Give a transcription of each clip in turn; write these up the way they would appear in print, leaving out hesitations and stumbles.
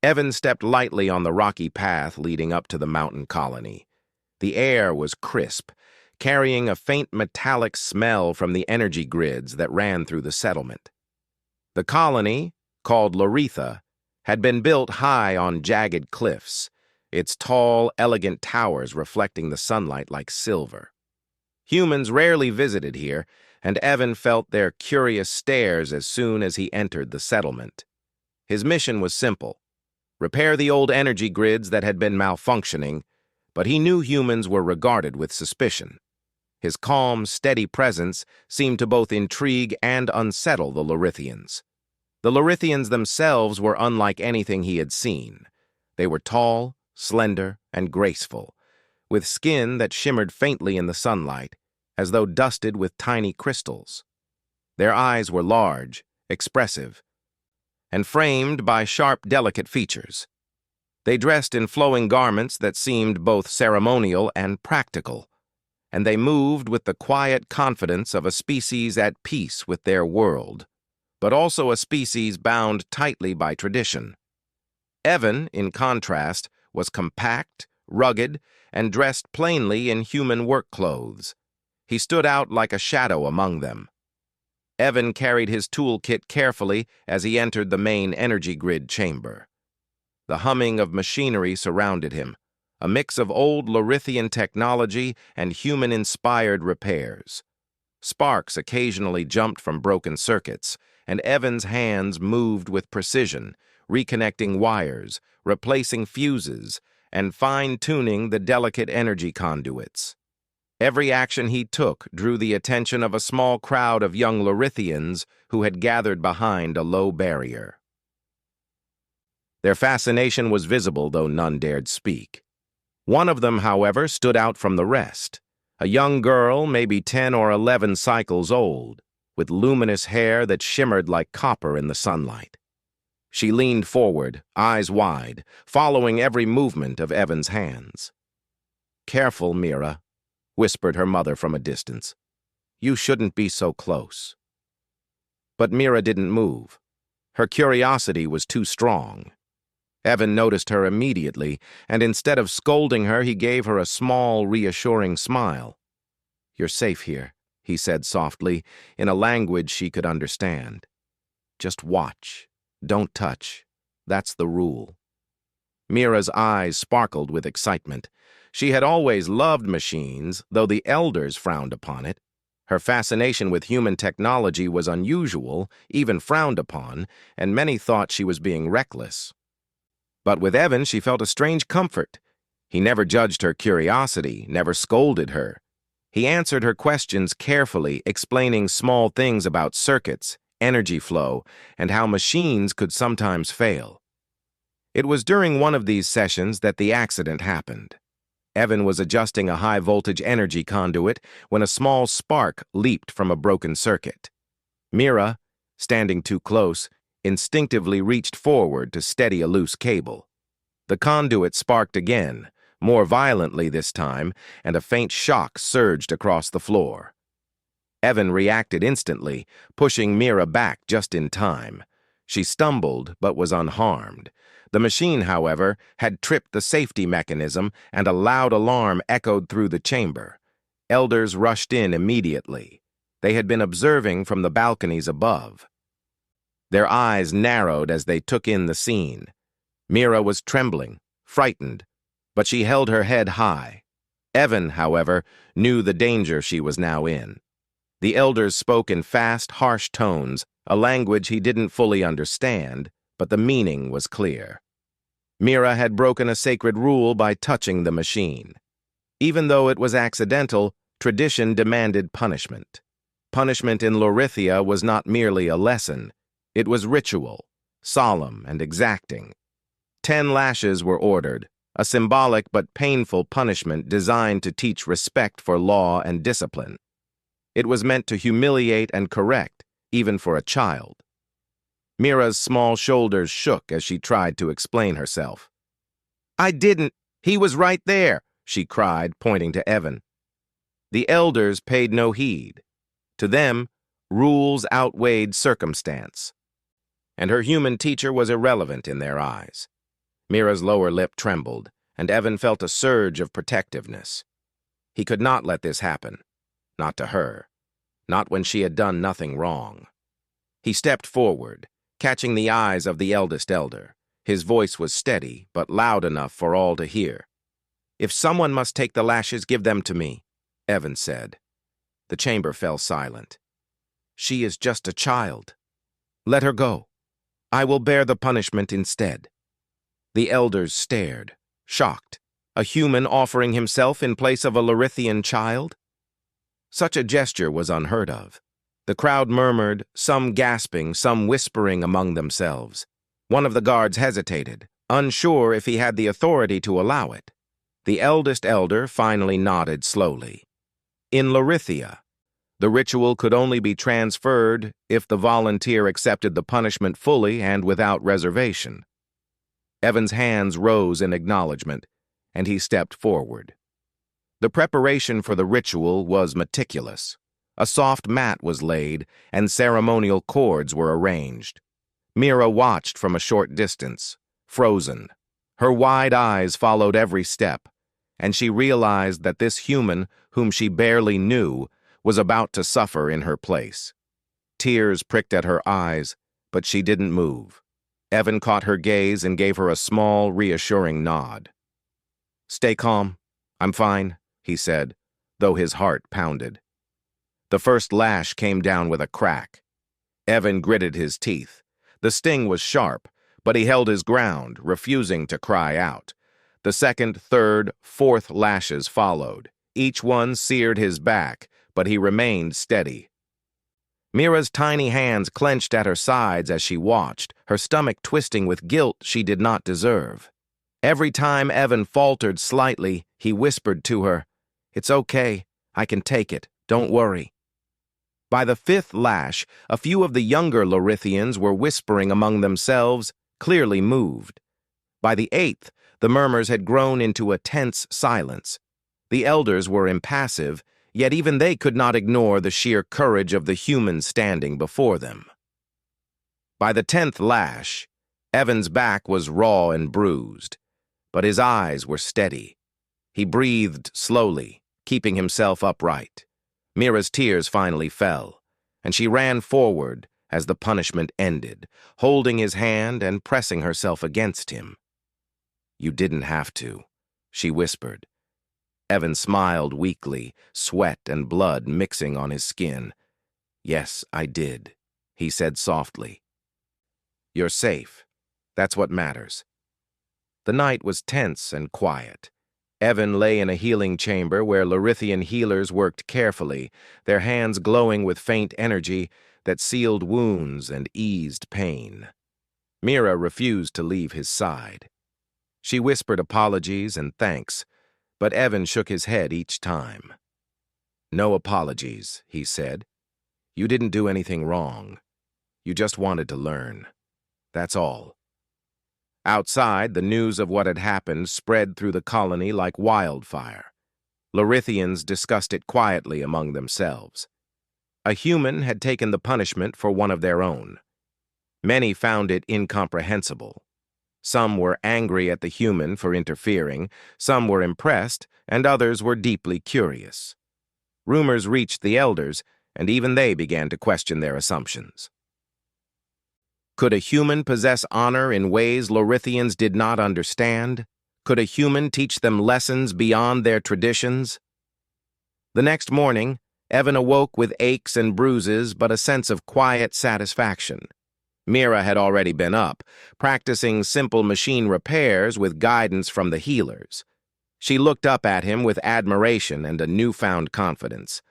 Evan stepped lightly on the rocky path leading up to the mountain colony. The air was crisp, carrying a faint metallic smell from the energy grids that ran through the settlement. The colony, called Loretha, had been built high on jagged cliffs, its tall, elegant towers reflecting the sunlight like silver. Humans rarely visited here, and Evan felt their curious stares as soon as he entered the settlement. His mission was simple: repair the old energy grids that had been malfunctioning, but he knew humans were regarded with suspicion. His calm, steady presence seemed to both intrigue and unsettle the Lorethians. The Lorethians themselves were unlike anything he had seen. They were tall, slender, and graceful, with skin that shimmered faintly in the sunlight, as though dusted with tiny crystals. Their eyes were large, expressive, and framed by sharp, delicate features. They dressed in flowing garments that seemed both ceremonial and practical, and they moved with the quiet confidence of a species at peace with their world, but also a species bound tightly by tradition. Evan, in contrast, was compact, rugged, and dressed plainly in human work clothes. He stood out like a shadow among them. Evan carried his toolkit carefully as he entered the main energy grid chamber. The humming of machinery surrounded him, a mix of old Lorethian technology and human-inspired repairs. Sparks occasionally jumped from broken circuits, and Evan's hands moved with precision, reconnecting wires, replacing fuses, and fine-tuning the delicate energy conduits. Every action he took drew the attention of a small crowd of young Lorethians who had gathered behind a low barrier. Their fascination was visible, though none dared speak. One of them, however, stood out from the rest, a young girl, maybe 10 or 11 cycles old, with luminous hair that shimmered like copper in the sunlight. She leaned forward, eyes wide, following every movement of Evan's hands. "Careful, Mira," whispered her mother from a distance. "You shouldn't be so close." But Mira didn't move. Her curiosity was too strong. Evan noticed her immediately, and instead of scolding her, he gave her a small, reassuring smile. "You're safe here," he said softly, in a language she could understand. "Just watch. Don't touch. That's the rule." Mira's eyes sparkled with excitement. She had always loved machines, though the elders frowned upon it. Her fascination with human technology was unusual, even frowned upon, and many thought she was being reckless. But with Evan, she felt a strange comfort. He never judged her curiosity, never scolded her. He answered her questions carefully, explaining small things about circuits, energy flow, and how machines could sometimes fail. It was during one of these sessions that the accident happened. Evan was adjusting a high-voltage energy conduit when a small spark leaped from a broken circuit. Mira, standing too close, instinctively reached forward to steady a loose cable. The conduit sparked again, more violently this time, and a faint shock surged across the floor. Evan reacted instantly, pushing Mira back just in time. She stumbled, but was unharmed. The machine, however, had tripped the safety mechanism, and a loud alarm echoed through the chamber. Elders rushed in immediately. They had been observing from the balconies above. Their eyes narrowed as they took in the scene. Mira was trembling, frightened, but she held her head high. Evan, however, knew the danger she was now in. The elders spoke in fast, harsh tones, a language he didn't fully understand, but the meaning was clear. Mira had broken a sacred rule by touching the machine. Even though it was accidental, tradition demanded punishment. Punishment in Lorithia was not merely a lesson. It was ritual, solemn and exacting. 10 lashes were ordered, a symbolic but painful punishment designed to teach respect for law and discipline. It was meant to humiliate and correct, even for a child. Mira's small shoulders shook as she tried to explain herself. "I didn't. He was right there," she cried, pointing to Evan. The elders paid no heed. To them, rules outweighed circumstance, and her human teacher was irrelevant in their eyes. Mira's lower lip trembled, and Evan felt a surge of protectiveness. He could not let this happen. Not to her. Not when she had done nothing wrong. He stepped forward, catching the eyes of the eldest elder. His voice was steady, but loud enough for all to hear. "If someone must take the lashes, give them to me," Evan said. The chamber fell silent. "She is just a child. Let her go. I will bear the punishment instead." The elders stared, shocked. A human offering himself in place of a Lorithian child? Such a gesture was unheard of. The crowd murmured, some gasping, some whispering among themselves. One of the guards hesitated, unsure if he had the authority to allow it. The eldest elder finally nodded slowly. In Lorithia, the ritual could only be transferred if the volunteer accepted the punishment fully and without reservation. Evan's hands rose in acknowledgement, and he stepped forward. The preparation for the ritual was meticulous. A soft mat was laid, and ceremonial cords were arranged. Mira watched from a short distance, frozen. Her wide eyes followed every step, and she realized that this human, whom she barely knew, was about to suffer in her place. Tears pricked at her eyes, but she didn't move. Evan caught her gaze and gave her a small, reassuring nod. "Stay calm. I'm fine," he said, though his heart pounded. The first lash came down with a crack. Evan gritted his teeth. The sting was sharp, but he held his ground, refusing to cry out. The second, third, fourth lashes followed. Each one seared his back, but he remained steady. Mira's tiny hands clenched at her sides as she watched, her stomach twisting with guilt she did not deserve. Every time Evan faltered slightly, he whispered to her, "It's okay. I can take it. Don't worry." By the fifth lash, a few of the younger Lorithians were whispering among themselves, clearly moved. By the eighth, the murmurs had grown into a tense silence. The elders were impassive, yet even they could not ignore the sheer courage of the human standing before them. By the 10th lash, Evan's back was raw and bruised, but his eyes were steady. He breathed slowly, keeping himself upright. Mira's tears finally fell, and she ran forward as the punishment ended, holding his hand and pressing herself against him. "You didn't have to," she whispered. Evan smiled weakly, sweat and blood mixing on his skin. "Yes, I did," he said softly. "You're safe. That's what matters." The night was tense and quiet. Evan lay in a healing chamber where Lorithian healers worked carefully, their hands glowing with faint energy that sealed wounds and eased pain. Mira refused to leave his side. She whispered apologies and thanks, but Evan shook his head each time. "No apologies," he said. "You didn't do anything wrong. You just wanted to learn. That's all." Outside, the news of what had happened spread through the colony like wildfire. Lorithians discussed it quietly among themselves. A human had taken the punishment for one of their own. Many found it incomprehensible. Some were angry at the human for interfering, some were impressed, and others were deeply curious. Rumors reached the elders, and even they began to question their assumptions. Could a human possess honor in ways Lorithians did not understand? Could a human teach them lessons beyond their traditions? The next morning, Evan awoke with aches and bruises but a sense of quiet satisfaction. Mira had already been up, practicing simple machine repairs with guidance from the healers. She looked up at him with admiration and a newfound confidence.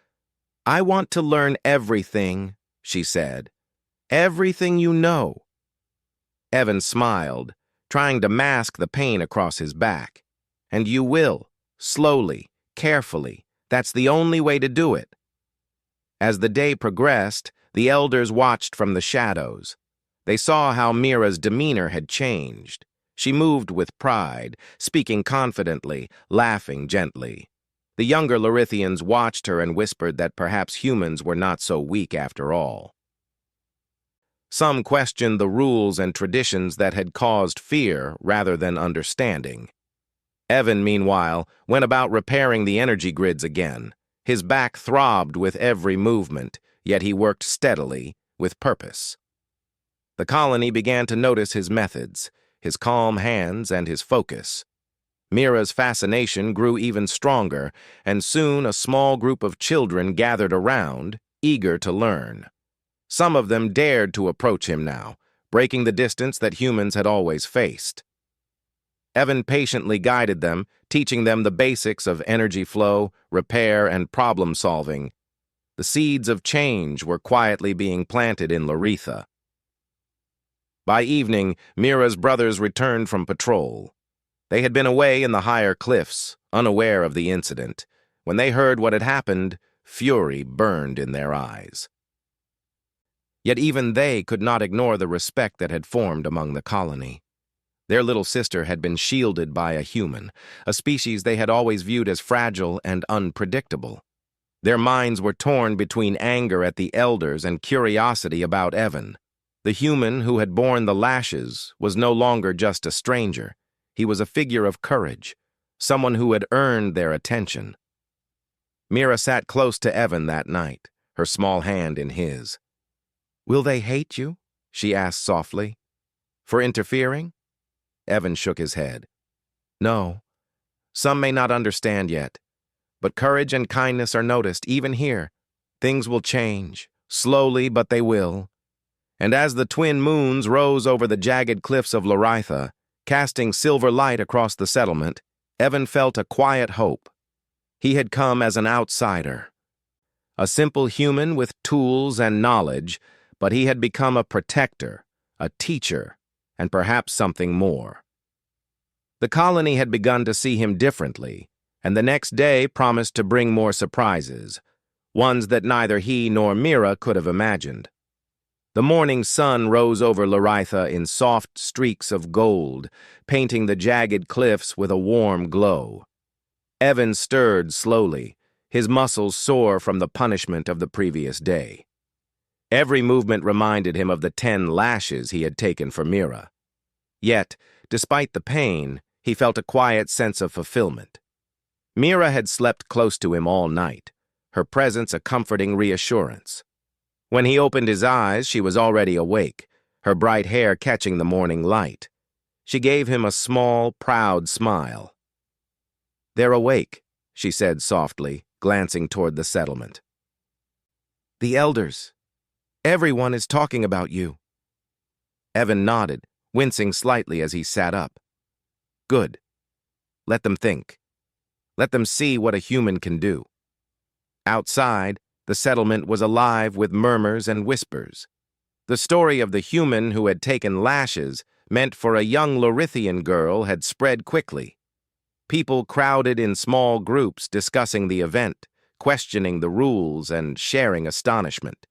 "I want to learn everything," she said. "Everything you know." Evan smiled, trying to mask the pain across his back. "And you will, slowly, carefully. That's the only way to do it." As the day progressed, the elders watched from the shadows. They saw how Mira's demeanor had changed. She moved with pride, speaking confidently, laughing gently. The younger Lorithians watched her and whispered that perhaps humans were not so weak after all. Some questioned the rules and traditions that had caused fear rather than understanding. Evan, meanwhile, went about repairing the energy grids again. His back throbbed with every movement, yet he worked steadily, with purpose. The colony began to notice his methods, his calm hands, and his focus. Mira's fascination grew even stronger, and soon a small group of children gathered around, eager to learn. Some of them dared to approach him now, breaking the distance that humans had always faced. Evan patiently guided them, teaching them the basics of energy flow, repair, and problem-solving. The seeds of change were quietly being planted in Loretha. By evening, Mira's brothers returned from patrol. They had been away in the higher cliffs, unaware of the incident. When they heard what had happened, fury burned in their eyes. Yet even they could not ignore the respect that had formed among the colony. Their little sister had been shielded by a human, a species they had always viewed as fragile and unpredictable. Their minds were torn between anger at the elders and curiosity about Evan. The human who had borne the lashes was no longer just a stranger. He was a figure of courage, someone who had earned their attention. Mira sat close to Evan that night, her small hand in his. "Will they hate you?" she asked softly. "For interfering?" Evan shook his head. "No. Some may not understand yet, but courage and kindness are noticed even here. Things will change, slowly, but they will." And as the twin moons rose over the jagged cliffs of Loretha, casting silver light across the settlement, Evan felt a quiet hope. He had come as an outsider, a simple human with tools and knowledge, but he had become a protector, a teacher, and perhaps something more. The colony had begun to see him differently, and the next day promised to bring more surprises, ones that neither he nor Mira could have imagined. The morning sun rose over Loretha in soft streaks of gold, painting the jagged cliffs with a warm glow. Evan stirred slowly, his muscles sore from the punishment of the previous day. Every movement reminded him of the 10 lashes he had taken for Mira. Yet, despite the pain, he felt a quiet sense of fulfillment. Mira had slept close to him all night, her presence a comforting reassurance. When he opened his eyes, she was already awake, her bright hair catching the morning light. She gave him a small, proud smile. "They're awake," she said softly, glancing toward the settlement. "The elders. Everyone is talking about you." Evan nodded, wincing slightly as he sat up. "Good. Let them think. Let them see what a human can do." Outside, the settlement was alive with murmurs and whispers. The story of the human who had taken lashes, meant for a young Lorethian girl, had spread quickly. People crowded in small groups discussing the event, questioning the rules, and sharing astonishment.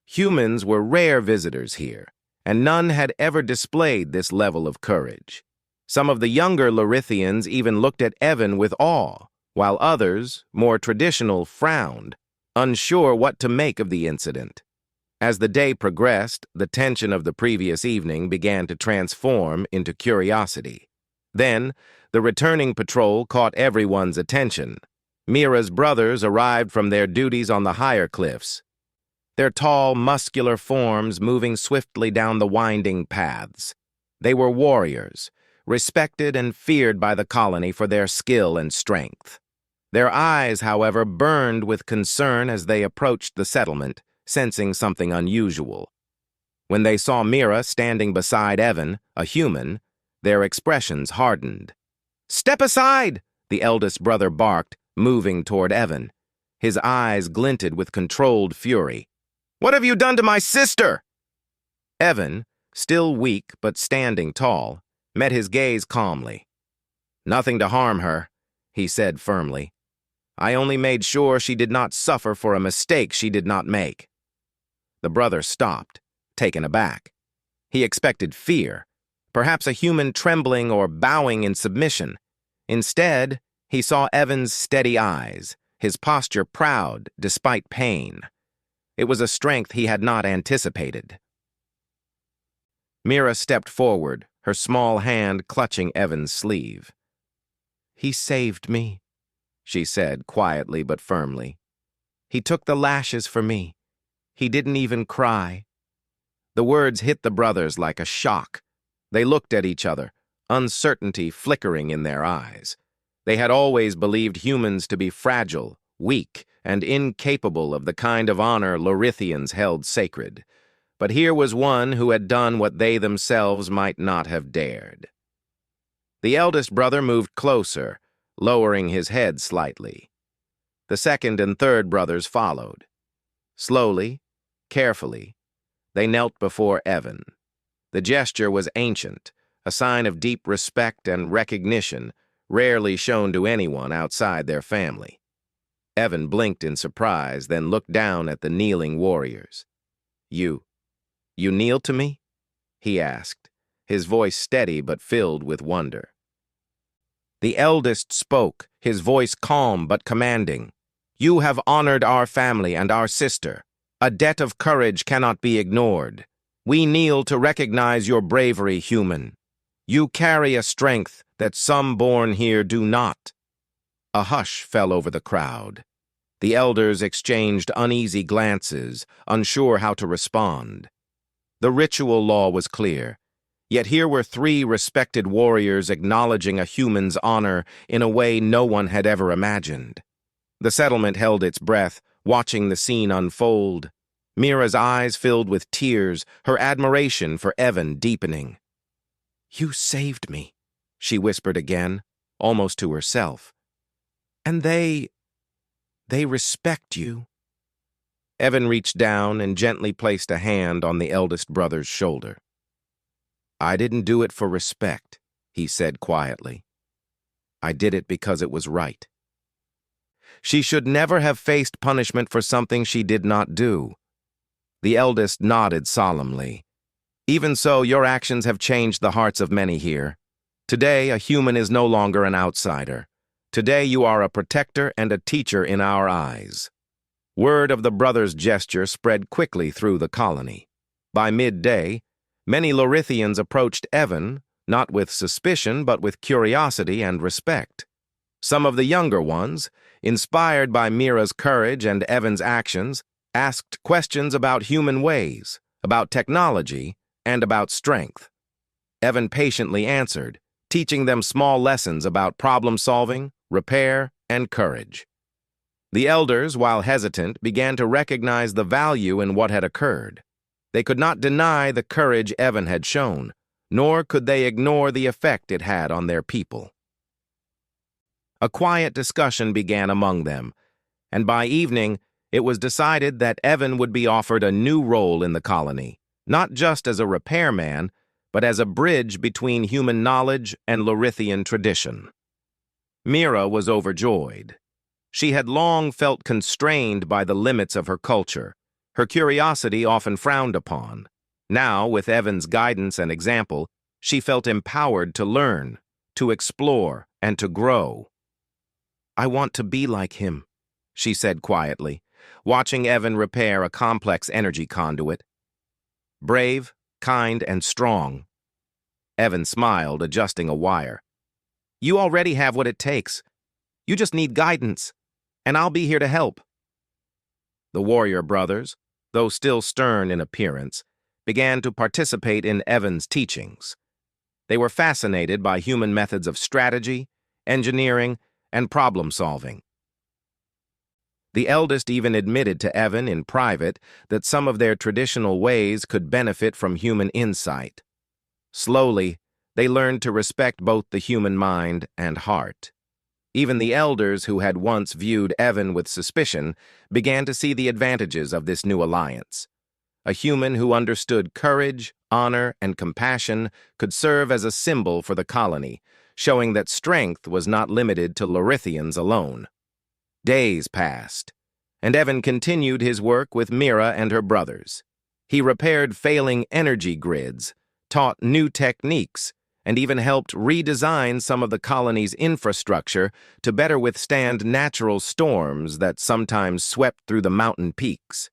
Humans were rare visitors here, and none had ever displayed this level of courage. Some of the younger Lorethians even looked at Evan with awe, while others, more traditional, frowned, unsure what to make of the incident. As the day progressed, the tension of the previous evening began to transform into curiosity. Then, the returning patrol caught everyone's attention. Mira's brothers arrived from their duties on the higher cliffs, their tall, muscular forms moving swiftly down the winding paths. They were warriors, respected and feared by the colony for their skill and strength. Their eyes, however, burned with concern as they approached the settlement, sensing something unusual. When they saw Mira standing beside Evan, a human, their expressions hardened. "Step aside!" the eldest brother barked, moving toward Evan. His eyes glinted with controlled fury. "What have you done to my sister?" Evan, still weak but standing tall, met his gaze calmly. "Nothing to harm her," he said firmly. "I only made sure she did not suffer for a mistake she did not make." The brother stopped, taken aback. He expected fear, perhaps a human trembling or bowing in submission. Instead, he saw Evan's steady eyes, his posture proud despite pain. It was a strength he had not anticipated. Mira stepped forward, her small hand clutching Evan's sleeve. "He saved me," she said quietly but firmly. "He took the lashes for me. He didn't even cry." The words hit the brothers like a shock. They looked at each other, uncertainty flickering in their eyes. They had always believed humans to be fragile, weak, and incapable of the kind of honor Lorithians held sacred. But here was one who had done what they themselves might not have dared. The eldest brother moved closer, lowering his head slightly. The second and third brothers followed. Slowly, carefully, they knelt before Evan. The gesture was ancient, a sign of deep respect and recognition, rarely shown to anyone outside their family. Evan blinked in surprise, then looked down at the kneeling warriors. You kneel to me?" he asked, his voice steady but filled with wonder. The eldest spoke, his voice calm but commanding. "You have honored our family and our sister. A debt of courage cannot be ignored. We kneel to recognize your bravery, human. You carry a strength that some born here do not." A hush fell over the crowd. The elders exchanged uneasy glances, unsure how to respond. The ritual law was clear, yet here were three respected warriors acknowledging a human's honor in a way no one had ever imagined. The settlement held its breath, watching the scene unfold. Mira's eyes filled with tears, her admiration for Evan deepening. "You saved me," she whispered again, almost to herself. "And they respect you." Evan reached down and gently placed a hand on the eldest brother's shoulder. "I didn't do it for respect," he said quietly. "I did it because it was right." She should never have faced punishment for something she did not do. The eldest nodded solemnly. "Even so, your actions have changed the hearts of many here. Today, a human is no longer an outsider. Today, you are a protector and a teacher in our eyes." Word of the brothers' gesture spread quickly through the colony. By midday, many Lorithians approached Evan, not with suspicion but with curiosity and respect. Some of the younger ones, inspired by Mira's courage and Evan's actions, asked questions about human ways, about technology, and about strength. Evan patiently answered, teaching them small lessons about problem-solving, repair, and courage. The elders, while hesitant, began to recognize the value in what had occurred. They could not deny the courage Evan had shown, nor could they ignore the effect it had on their people. A quiet discussion began among them, and by evening, it was decided that Evan would be offered a new role in the colony, not just as a repairman, but as a bridge between human knowledge and Lorithian tradition. Mira was overjoyed. She had long felt constrained by the limits of her culture, her curiosity often frowned upon. Now, with Evan's guidance and example, she felt empowered to learn, to explore, and to grow. "I want to be like him," she said quietly, watching Evan repair a complex energy conduit. "Brave, kind, and strong." Evan smiled, adjusting a wire. "You already have what it takes. You just need guidance, and I'll be here to help." The warrior brothers, though still stern in appearance, began to participate in Evan's teachings. They were fascinated by human methods of strategy, engineering, and problem-solving. The eldest even admitted to Evan in private that some of their traditional ways could benefit from human insight. Slowly, they learned to respect both the human mind and heart. Even the elders who had once viewed Evan with suspicion began to see the advantages of this new alliance. A human who understood courage, honor, and compassion could serve as a symbol for the colony, showing that strength was not limited to Lorithians alone. Days passed, and Evan continued his work with Mira and her brothers. He repaired failing energy grids, taught new techniques, and even helped redesign some of the colony's infrastructure to better withstand natural storms that sometimes swept through the mountain peaks.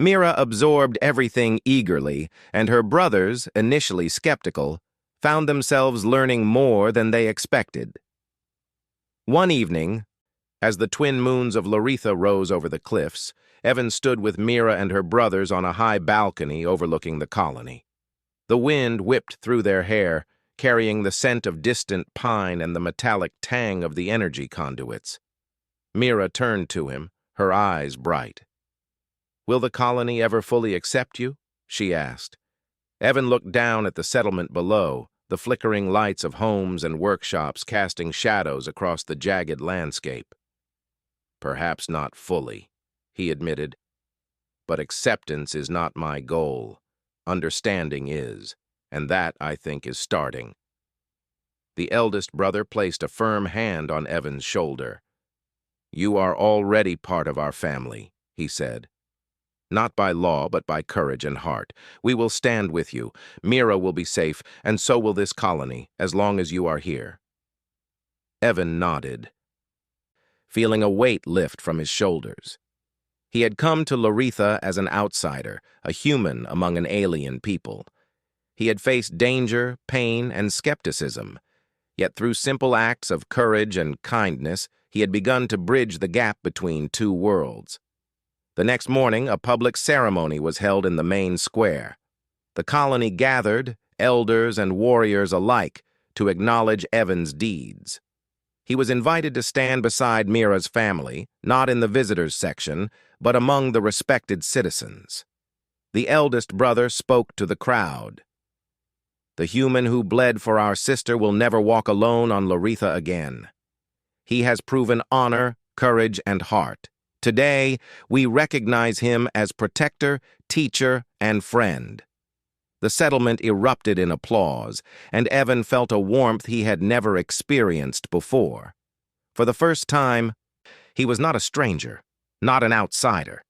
Mira absorbed everything eagerly, and her brothers, initially skeptical, found themselves learning more than they expected. One evening, as the twin moons of Loretha rose over the cliffs, Evan stood with Mira and her brothers on a high balcony overlooking the colony. The wind whipped through their hair, carrying the scent of distant pine and the metallic tang of the energy conduits. Mira turned to him, her eyes bright. "Will the colony ever fully accept you?" she asked. Evan looked down at the settlement below, the flickering lights of homes and workshops casting shadows across the jagged landscape. "Perhaps not fully," he admitted. "But acceptance is not my goal. Understanding is, and that, I think, is starting." The eldest brother placed a firm hand on Evan's shoulder. "You are already part of our family," he said. "Not by law, but by courage and heart. We will stand with you. Mira will be safe, and so will this colony, as long as you are here." Evan nodded, feeling a weight lift from his shoulders. He had come to Loretha as an outsider, a human among an alien people. He had faced danger, pain, and skepticism. Yet through simple acts of courage and kindness, he had begun to bridge the gap between two worlds. The next morning, a public ceremony was held in the main square. The colony gathered, elders and warriors alike, to acknowledge Evan's deeds. He was invited to stand beside Mira's family, not in the visitors section, but among the respected citizens. The eldest brother spoke to the crowd. "The human who bled for our sister will never walk alone on Loretha again. He has proven honor, courage, and heart. Today, we recognize him as protector, teacher, and friend." The settlement erupted in applause, and Evan felt a warmth he had never experienced before. For the first time, he was not a stranger, not an outsider.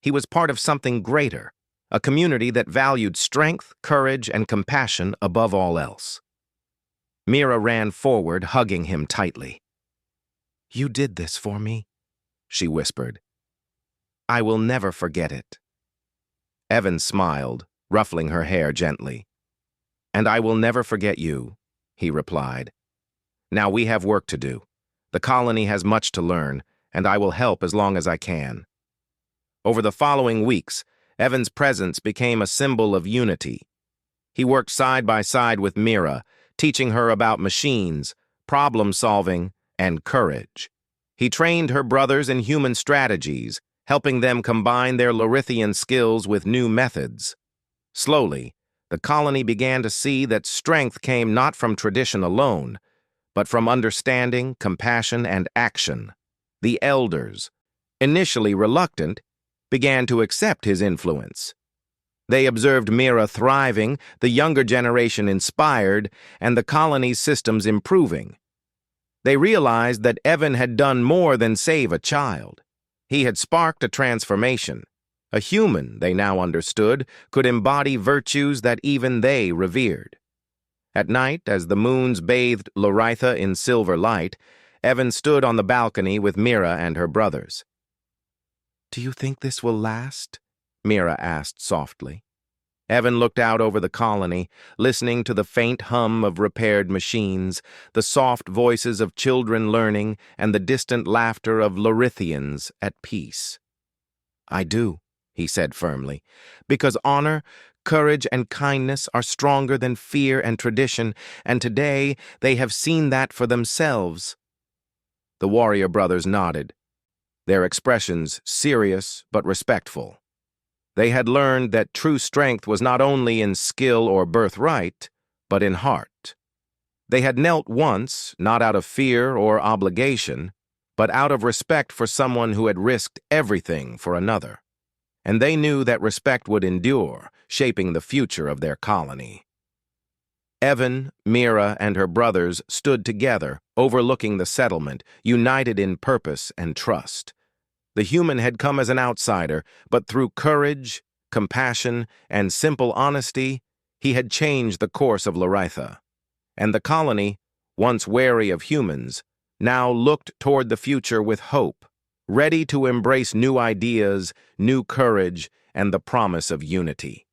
He was part of something greater, a community that valued strength, courage, and compassion above all else. Mira ran forward, hugging him tightly. "You did this for me," she whispered. "I will never forget it." Evan smiled, ruffling her hair gently. "And I will never forget you," he replied. "Now we have work to do. The colony has much to learn, and I will help as long as I can." Over the following weeks, Evan's presence became a symbol of unity. He worked side by side with Mira, teaching her about machines, problem-solving, and courage. He trained her brothers in human strategies, helping them combine their Lorethian skills with new methods. Slowly, the colony began to see that strength came not from tradition alone, but from understanding, compassion, and action. The elders, initially reluctant, began to accept his influence. They observed Mira thriving, the younger generation inspired, and the colony's systems improving. They realized that Evan had done more than save a child. He had sparked a transformation. A human, they now understood, could embody virtues that even they revered. At night, as the moons bathed Loretha in silver light, Evan stood on the balcony with Mira and her brothers. "Do you think this will last?" Mira asked softly. Evan looked out over the colony, listening to the faint hum of repaired machines, the soft voices of children learning, and the distant laughter of Lorethians at peace. "I do," he said firmly, "because honor, courage, and kindness are stronger than fear and tradition, and today they have seen that for themselves." The warrior brothers nodded, their expressions serious but respectful. They had learned that true strength was not only in skill or birthright, but in heart. They had knelt once, not out of fear or obligation, but out of respect for someone who had risked everything for another. And they knew that respect would endure, shaping the future of their colony. Evan, Mira, and her brothers stood together, overlooking the settlement, united in purpose and trust. The human had come as an outsider, but through courage, compassion, and simple honesty, he had changed the course of Loretha. And the colony, once wary of humans, now looked toward the future with hope, ready to embrace new ideas, new courage, and the promise of unity.